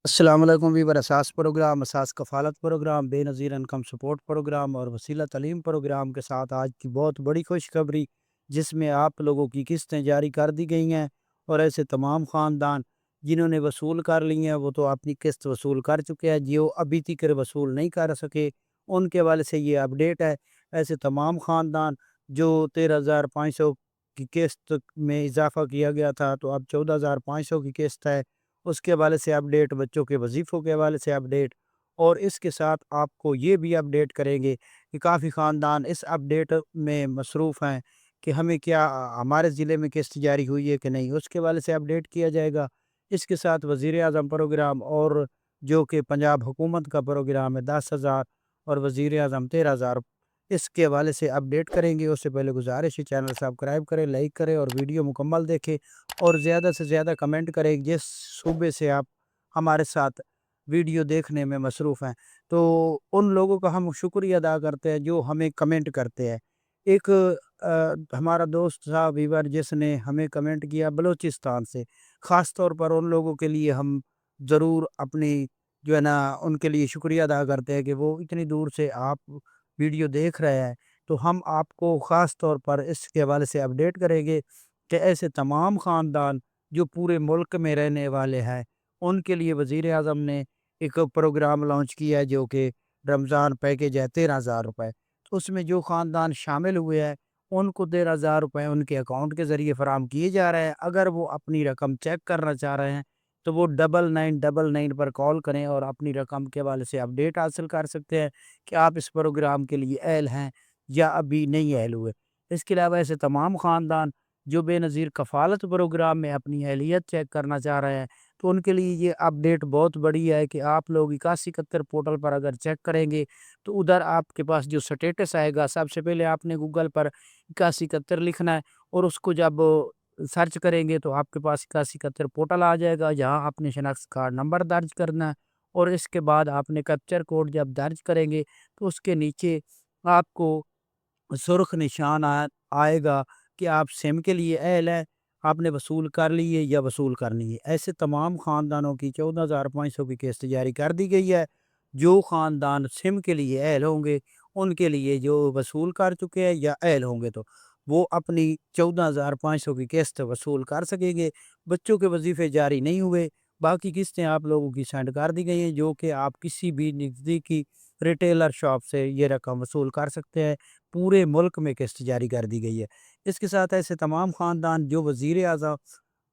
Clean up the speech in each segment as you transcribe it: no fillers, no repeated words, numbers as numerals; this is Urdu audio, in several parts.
السلام علیکم ویور اساس پروگرام، اساس کفالت پروگرام، بے نظیر انکم سپورٹ پروگرام اور وسیلہ تعلیم پروگرام کے ساتھ آج کی بہت بڑی خوشخبری، جس میں آپ لوگوں کی قسطیں جاری کر دی گئی ہیں اور ایسے تمام خاندان جنہوں نے وصول کر لی ہیں وہ تو اپنی قسط وصول کر چکے ہیں، جو ابھی تک وصول نہیں کر سکے ان کے والے سے یہ اپڈیٹ ہے۔ ایسے تمام خاندان جو 13,500 کی قسط میں اضافہ کیا گیا تھا تو اب 14,500 کی قسط ہے، اس کے حوالے سے اپڈیٹ، بچوں کے وظیفوں کے حوالے سے اپڈیٹ، اور اس کے ساتھ آپ کو یہ بھی اپڈیٹ کریں گے کہ کافی خاندان اس اپڈیٹ میں مصروف ہیں کہ ہمیں کیا ہمارے ضلع میں قسط جاری ہوئی ہے کہ نہیں، اس کے حوالے سے اپڈیٹ کیا جائے گا۔ اس کے ساتھ وزیر اعظم پروگرام اور جو کہ پنجاب حکومت کا پروگرام ہے 10,000 اور وزیر اعظم 13,000، اس کے حوالے سے اپڈیٹ کریں گے۔ اس سے پہلے گزارش ہے چینل سبسکرائب کریں، لائک کریں اور ویڈیو مکمل دیکھیں اور زیادہ سے زیادہ کمنٹ کریں جس صوبے سے آپ ہمارے ساتھ ویڈیو دیکھنے میں مصروف ہیں۔ تو ان لوگوں کا ہم شکریہ ادا کرتے ہیں جو ہمیں کمنٹ کرتے ہیں۔ ایک ہمارا دوست تھا ویور جس نے ہمیں کمنٹ کیا بلوچستان سے، خاص طور پر ان لوگوں کے لیے ہم ضرور اپنی جو ہے نا ان کے لیے شکریہ ادا کرتے ہیں کہ وہ اتنی دور سے آپ ویڈیو دیکھ رہے ہیں۔ تو ہم آپ کو خاص طور پر اس کے حوالے سے اپڈیٹ کریں گے کہ ایسے تمام خاندان جو پورے ملک میں رہنے والے ہیں ان کے لیے وزیر اعظم نے ایک پروگرام لانچ کیا ہے جو کہ رمضان پیکیج ہے 13,000 روپے۔ تو اس میں جو خاندان شامل ہوئے ہیں ان کو 13,000 روپے ان کے اکاؤنٹ کے ذریعے فراہم کیے جا رہے ہیں۔ اگر وہ اپنی رقم چیک کرنا چاہ رہے ہیں تو وہ 9999 پر کال کریں اور اپنی رقم کے حوالے سے اپڈیٹ حاصل کر سکتے ہیں کہ آپ اس پروگرام کے لیے اہل ہیں یا ابھی نہیں اہل ہوئے۔ اس کے علاوہ ایسے تمام خاندان جو بے نظیر کفالت پروگرام میں اپنی اہلیت چیک کرنا چاہ رہے ہیں تو ان کے لیے یہ اپڈیٹ بہت بڑی ہے کہ آپ لوگ 8171 پورٹل پر اگر چیک کریں گے تو ادھر آپ کے پاس جو سٹیٹس آئے گا، سب سے پہلے آپ نے گوگل پر 8171 لکھنا ہے اور اس کو جب سرچ کریں گے تو آپ کے پاس 8171 پورٹل آ جائے گا، جہاں آپ نے شناخت کارڈ نمبر درج کرنا ہے اور اس کے بعد آپ نے کیپچر کوڈ جب درج کریں گے تو اس کے نیچے آپ کو سرخ نشان آئے گا کہ آپ سم کے لیے اہل ہیں، آپ نے وصول کر لی ہے یا وصول کرنی ہے۔ ایسے تمام خاندانوں کی 14,500 کی قسط جاری کر دی گئی ہے۔ جو خاندان سم کے لیے اہل ہوں گے ان کے لیے جو وصول کر چکے ہیں یا اہل ہوں گے تو وہ اپنی 14,500 کی قسط وصول کر سکیں گے۔ بچوں کے وظیفے جاری نہیں ہوئے، باقی قسطیں آپ لوگوں کی سینڈ کر دی گئی ہیں جو کہ آپ کسی بھی نزدیکی ریٹیلر شاپ سے یہ رقم وصول کر سکتے ہیں۔ پورے ملک میں قسط جاری کر دی گئی ہے۔ اس کے ساتھ ایسے تمام خاندان جو وزیر اعظم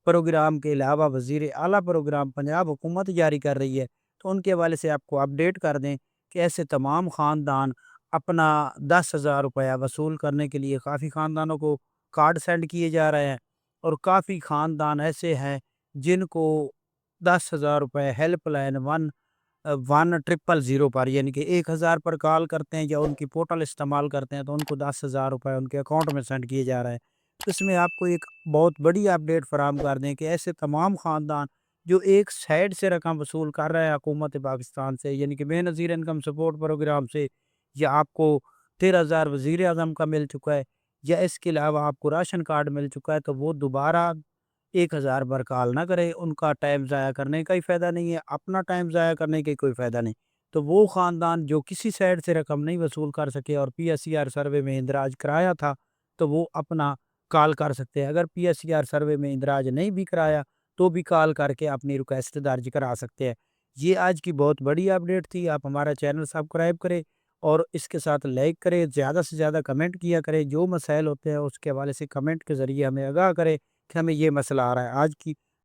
پروگرام کے علاوہ وزیر اعلیٰ پروگرام پنجاب حکومت جاری کر رہی ہے تو ان کے حوالے سے آپ کو اپڈیٹ کر دیں کہ ایسے تمام خاندان اپنا 10,000 روپیہ وصول کرنے کے لیے کافی خاندانوں کو کارڈ سینڈ کیے جا رہے ہیں اور کافی خاندان ایسے ہیں جن کو 10,000 روپے ہیلپ لائن 1,000 پر یعنی کہ 1,000 پر کال کرتے ہیں یا ان کی پورٹل استعمال کرتے ہیں تو ان کو 10,000 روپے ان کے اکاؤنٹ میں سینڈ کیے جا رہے ہیں۔ تو اس میں آپ کو ایک بہت بڑی اپڈیٹ فراہم کر دیں کہ ایسے تمام خاندان جو ایک سائڈ سے رقم وصول کر رہے ہیں حکومت پاکستان سے، یعنی کہ بے نظیر انکم سپورٹ پروگرام سے، یا آپ کو 13,000 وزیر اعظم کا مل چکا ہے یا اس کے علاوہ آپ کو راشن کارڈ مل چکا ہے، تو وہ دوبارہ 1,000 پر کال نہ کرے، ان کا ٹائم ضائع کرنے کا ہی فائدہ نہیں ہے، اپنا ٹائم ضائع کرنے کا کوئی فائدہ نہیں۔ تو وہ خاندان جو کسی سائڈ سے رقم نہیں وصول کر سکے اور P S C R survey میں اندراج کرایا تھا تو وہ اپنا کال کر سکتے ہیں۔ اگر P S C R survey میں اندراج نہیں بھی کرایا تو بھی کال کر کے اپنی ریکویسٹ درج کرا سکتے ہیں۔ یہ آج کی بہت بڑی اپڈیٹ تھی۔ آپ ہمارا چینل سبسکرائب کریں اور اس کے ساتھ لائک کریں، زیادہ سے زیادہ کمنٹ کیا کریں، جو مسائل ہوتے ہیں اس کے حوالے سے کمنٹ کے ذریعے ہمیں آگاہ کریں کہ ہمیں یہ مسئلہ آ رہا ہے۔ آج کی